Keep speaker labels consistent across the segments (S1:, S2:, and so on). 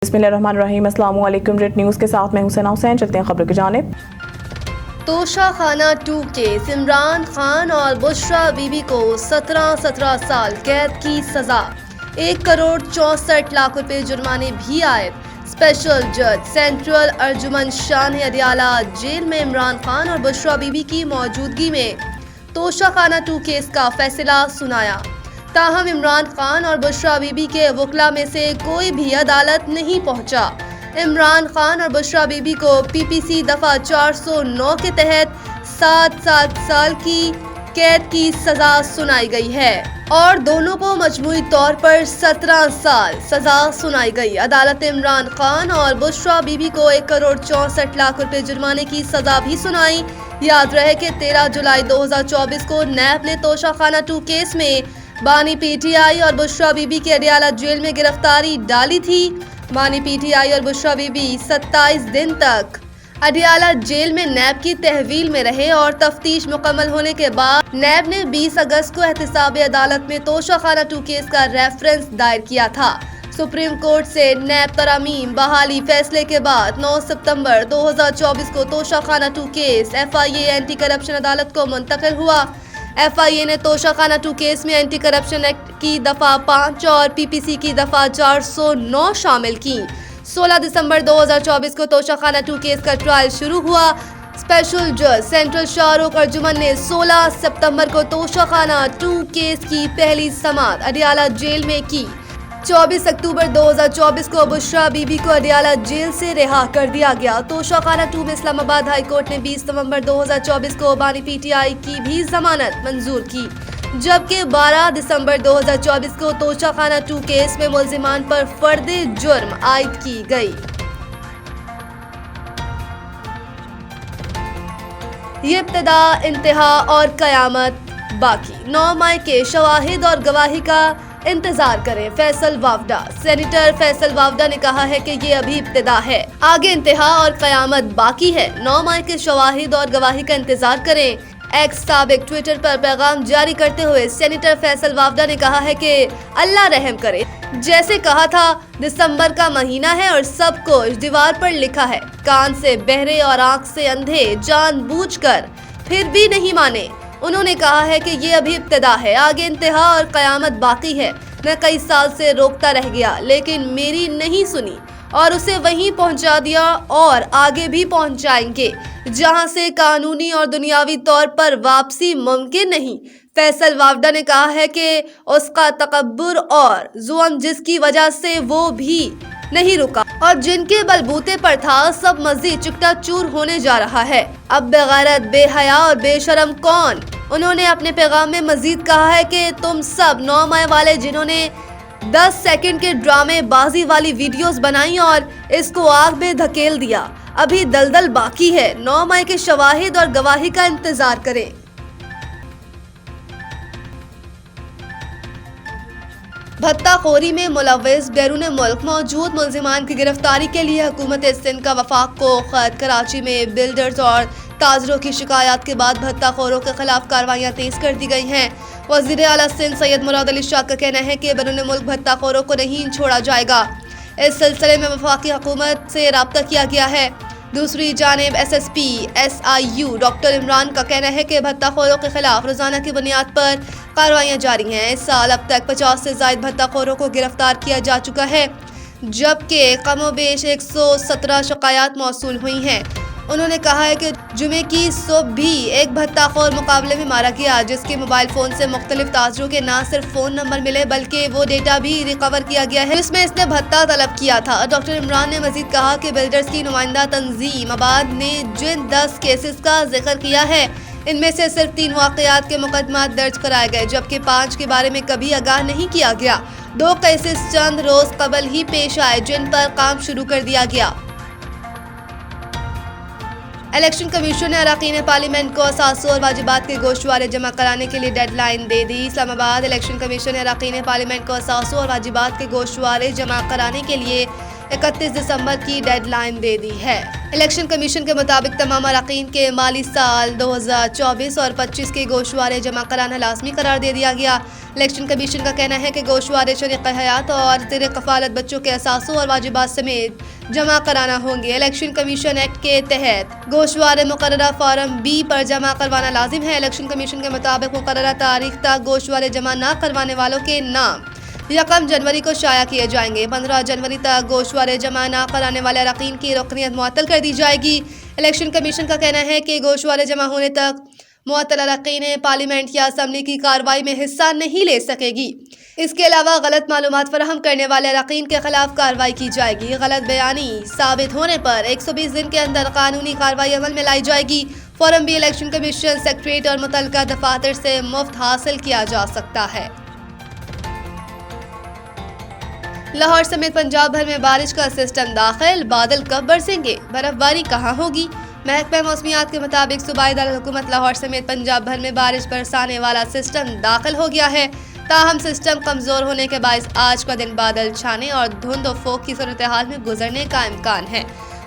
S1: बिस्मिल्लाहिर्रहमानिर्रहीम। अस्सलाम वालेकुम। रेड न्यूज़ के साथ मैं हुसैना हुसैन। चलते हैं खबरों की जानिब।
S2: तोशाखाना 2 केस, इमरान खान और बुशरा बीबी को 17 साल कैद की सजा, 1 करोड़ 64 लाख रुपए जुर्माने भी आए। स्पेशल जज सेंट्रल अर्जुमन शाह ने अडियाला जेल में इमरान खान और बुशरा बीबी की मौजूदगी में तोशाखाना 2 केस का फैसला सुनाया। ताहम इमरान खान और बुशरा बीबी के वकला में से कोई भी अदालत नहीं पहुंचा। इमरान खान और बुशरा बीबी को पीपीसी दफा 409 के तहत 7 साल की कैद की सजा सुनाई गई है और दोनों को मजमूई तौर पर 17 साल सजा सुनाई गई। अदालत इमरान खान और बुशरा बीबी को 1 करोड़ 64 लाख रुपए जुर्माने की सजा भी सुनाई। याद रहे कि 13 जुलाई 2024 को नैब ने तोशाखाना 2 केस में बानी पीटीआई और बुशरा बीबी के अडियाला जेल में गिरफ्तारी डाली थी। बानी पीटीआई और बुशरा बीबी 27 दिन तक अडियाला जेल में नैब की तहवील में रहे और तफ्तीश मुकम्मल होने के बाद नैब ने 20 अगस्त को एहतसाब अदालत में तोशाखाना 2 केस का रेफरेंस दायर किया था। सुप्रीम कोर्ट से नैब तरामीम बहाली फैसले के बाद 9 सितंबर 2024 को Toshakhana 2 case FIA anti corruption अदालत को मुंतकिल हुआ। FIA ने तोशाखाना 2 केस में एंटी करप्शन एक्ट की दफा 5 और PPC की दफा 409 शामिल की। 16 दिसंबर 2024 को तोशाखाना 2 केस का ट्रायल शुरू हुआ। स्पेशल जज सेंट्रल शाहरुख अर्जुमन ने 16 सितंबर को तोशाखाना 2 केस की पहली समाअत अडियाला जेल में की। 24 अक्टूबर 2024 को बुशरा बीबी को अडियाला जेल से रिहा कर दिया गया। तोशाखाना 2 में इस्लामाबाद हाई कोर्ट ने 20 नवंबर 2024 को बानी पीटीआई की भी जमानत मंजूर की, जबकि 12 दिसंबर 2024 को तोशाखाना 2 केस में मुल्जिमान पर फर्दे जुर्म आयद की गई। ये इब्तिदा, इंतहा और कयामत बाकी। 9 मई के शवाहिद और गवाही का इंतजार करें। फैसल वावडा। सेनेटर फैसल वावडा ने कहा है कि ये अभी इब्तिदा है, आगे इंतहा और कयामत बाकी है। 9 मई के शवाहिद और गवाही का इंतजार करें। एक्स साबिक ट्विटर पर पैगाम जारी करते हुए सेनेटर फैसल वावडा ने कहा है कि अल्लाह रहम करे। जैसे कहा था, दिसंबर का महीना है और सब कुछ दीवार पर लिखा है। कान से बहरे और आंख से अंधे जानबूझकर फिर भी नहीं माने। उन्होंने कहा है कि ये अभी इब्तिदा है, आगे इंतहा और कयामत बाकी है। मैं कई साल से रोकता रह गया, लेकिन मेरी नहीं सुनी और उसे वहीं पहुंचा दिया और आगे भी पहुंचाएंगे जहां से कानूनी और दुनियावी तौर पर वापसी मुमकिन नहीं। फैसल वावडा ने कहा है कि उसका तकब्बुर और जुल्म जिसकी वजह से वो भी नहीं रुका और जिनके बलबूते पर था, सब मजीद चिकटा चूर होने जा रहा है। अब बेगैरत, बेहया और बेशरम कौन? उन्होंने अपने पैगाम में मजीद कहा है कि तुम सब 9 मई वाले जिन्होंने 10 सेकंड के ड्रामे बाजी वाली वीडियोस बनाई और इसको आग में धकेल दिया, अभी दलदल बाकी है। 9 मई के शवाहिद और गवाही का इंतजार करें। भत्ताखोरी में मुलव्वस बैरून मुल्क मौजूद मुल्जिमान की गिरफ्तारी के लिए हुकूमत सिंध का वफाक को खत। कराची में बिल्डर्स और ताजरों की शिकायत के बाद भत्ताखोरों के खिलाफ कार्रवाइयाँ तेज कर दी गई हैं। वज़ीर आला सिंध सैयद मुराद अली शाह का कहना है कि बैरून मुल्क भत्ताखोरों को नहीं छोड़ा जाएगा। इस सिलसिले में वफाकी हुकूमत से रब्ता किया गया है। दूसरी जानिब SSP SIU डॉक्टर इमरान का कहना है कि भत्ताखोरों के खिलाफ रोजाना की बुनियाद पर कार्रवाइयाँ जारी हैं। इस साल अब तक 50 से ज़ायद भत्ताखोरों को गिरफ्तार किया जा चुका है, जबकि कमोबेश 117 शिकायत मौसूल हुई हैं। उन्होंने कहा है कि जुमे की सुबह भी एक भत्ताखोर मुकाबले में मारा गया, जिसके मोबाइल फ़ोन से मुख्तलिफ ताजरों के न सिर्फ फ़ोन नंबर मिले बल्कि वो डेटा भी रिकवर किया गया है जिसमें इसने भत्ता तलब किया था। डॉक्टर इमरान ने मजीद कहा कि बिल्डर्स की नुमाइंदा तंजीम आबाद ने जिन 10 केसेस का जिक्र किया है, इनमें से सिर्फ 3 वाक़यात के मुकदमात दर्ज कराए गए, जबकि 5 के बारे में कभी आगाह नहीं किया गया। 2 केसेस चंद रोज कबल ही पेश आए, जिन पर काम शुरू कर दिया गया। इलेक्शन कमीशन ने अरकान पार्लियामेंट को असासों और वाजिबात के गोशवारे जमा कराने के लिए डेडलाइन दे दी। इस्लामाबाद इलेक्शन कमीशन ने अरकान पार्लियामेंट को असासों और वाजिबात के गोशवारे जमा कराने के लिए 31 दिसंबर की डेडलाइन दे दी है। इलेक्शन कमीशन के मुताबिक तमाम अरकान के माली साल 2024 और 25 के गोशवारे जमा कराना लाजमी करार दे दिया गया। الیکشن کمیشن کا کہنا ہے کہ گوشوارے شریک حیات اور زیر کفالت بچوں کے اثاثوں اور واجبات سمیت جمع کرانا ہوں گے۔ الیکشن کمیشن ایکٹ کے تحت گوشوارے مقررہ فارم بی پر جمع کروانا لازم ہے۔ الیکشن کمیشن کے مطابق مقررہ تاریخ تک گوشوارے جمع نہ کروانے والوں کے نام 1 جنوری کو شائع کیے جائیں گے۔ 15 جنوری تک گوشوارے جمع نہ کرانے والے اراکین کی رکنیت معطل کر دی جائے گی۔ الیکشن کمیشن کا کہنا ہے کہ گوشوارے جمع ہونے تک معطل اراکین پارلیمنٹ یا اسمبلی کی کارروائی میں حصہ نہیں لے سکے گی۔ اس کے علاوہ غلط معلومات فراہم کرنے والے اراکین کے خلاف کارروائی کی جائے گی۔ غلط بیانی ثابت ہونے پر 120 دن کے اندر قانونی کارروائی عمل میں لائی جائے گی۔ فارم بھی الیکشن کمیشن سیکریٹریٹ اور متعلقہ دفاتر سے مفت حاصل کیا جا سکتا ہے۔ لاہور سمیت پنجاب بھر میں بارش کا سسٹم داخل، بادل کب برسیں گے؟ برف باری کہاں ہوگی؟ محکمہ موسمیات کے مطابق صوبائی دارالحکومت لاہور سمیت پنجاب بھر میں بارش برسانے والا سسٹم داخل ہو گیا ہے۔ تاہم سسٹم کمزور ہونے کے باعث آج کا دن بادل چھانے اور دھند و فوگ کی صورتحال میں گزرنے کا امکان ہے۔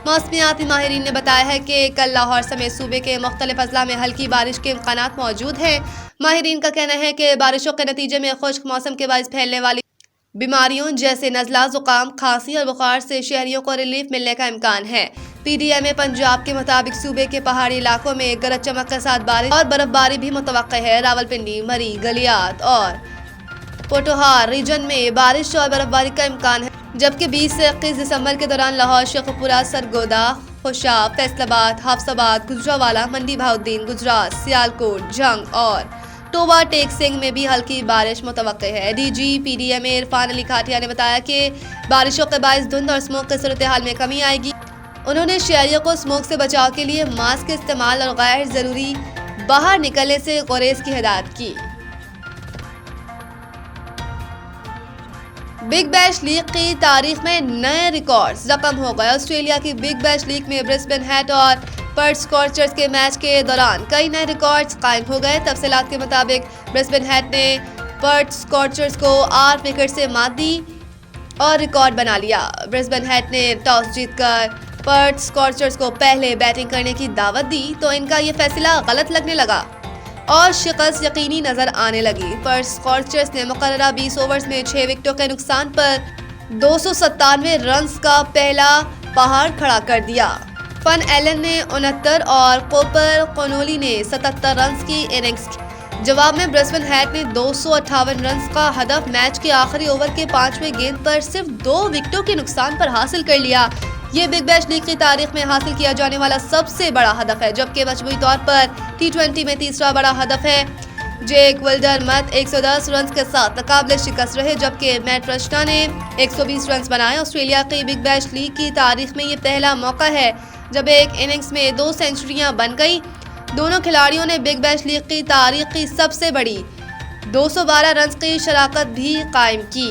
S2: موسمیاتی ماہرین نے بتایا ہے کہ کل لاہور سمیت صوبے کے مختلف اضلاع میں ہلکی بارش کے امکانات موجود ہیں۔ ماہرین کا کہنا ہے کہ بارشوں کے نتیجے میں خشک موسم کے باعث پھیلنے والی بیماریوں جیسے نزلہ، زکام، کھانسی اور بخار سے شہریوں کو ریلیف ملنے کا امکان ہے۔ پی ڈی ایم پنجاب کے مطابق صوبے کے پہاڑی علاقوں میں گرج چمک کے ساتھ بارش اور برف باری بھی متوقع ہے۔ راولپنڈی، مری، گلیات اور پوٹوہار ریجن میں بارش اور برف باری کا امکان ہے، جبکہ 20 سے 21 دسمبر کے دوران لاہور، شیخوپورہ، سرگودا، خوشاب، فیصل آباد، حافظ آباد، گجرانوالہ، منڈی بہاؤالدین، گجرات، سیالکوٹ، جنگ اور ٹوبا ٹیک سنگھ میں بھی ہلکی بارش متوقع ہے۔ D G P D M Irfan Ali Khatia نے بتایا کہ بارشوں کے باعث دھند اور اسموگ کی صورتحال میں کمی آئے گی۔ انہوں نے شہریوں کو اسموگ سے بچاؤ کے لیے ماسک کے استعمال اور غیر ضروری باہر نکلنے سے گریز کی ہدایت کی۔ بگ بیش لیگ کی تاریخ میں نئے ریکارڈز رقم ہو گئے۔ آسٹریلیا کی بگ بیش لیگ میں برسبن ہیٹ اور پرتھ اسکارچرز کے میچ کے دوران کئی نئے ریکارڈز قائم ہو گئے۔ تفصیلات کے مطابق برسبن ہیٹ نے پرتھ اسکارچرز کو 8 وکٹ سے مات دی اور ریکارڈ بنا لیا۔ برسبن ہیٹ نے ٹاس جیت کر پرتھ اسکارچرز کو پہلے بیٹنگ کرنے کی دعوت دی تو ان کا یہ فیصلہ غلط لگنے لگا اور شکست یقینی نظر آنے لگی۔ پرتھ اسکارچرز نے مقررہ 20 اوورز میں 6 وکٹوں کے نقصان پر 297 رنز کا پہلا پہاڑ کھڑا کر دیا۔ فن ایلن نے 69 اور کوپر قونولی نے 77 رنز کی اننگز کی۔ جواب میں برسبن ہیٹ نے 258 رنز کا ہدف میچ کے آخری اوور کے 5ویں گیند پر صرف 2 وکٹوں کے نقصان پر حاصل کر لیا۔ یہ بگ بیش لیگ کی تاریخ میں حاصل کیا جانے والا سب سے بڑا ہدف ہے، جبکہ مجموعی طور پر T20 میں تیسرا بڑا ہدف ہے۔ جیک ولڈر مت 110 رنز کے ساتھ ناقابل شکست رہے، جبکہ میٹ رشنا نے 120 رنز بنائے۔ آسٹریلیا کی بگ بیش لیگ کی تاریخ میں یہ پہلا موقع ہے جب ایک اننگز میں 2 سینچریاں بن گئی۔ دونوں کھلاڑیوں نے بگ بیش لیگ کی تاریخ کی سب سے بڑی 212 رنز کی شراکت بھی قائم کی۔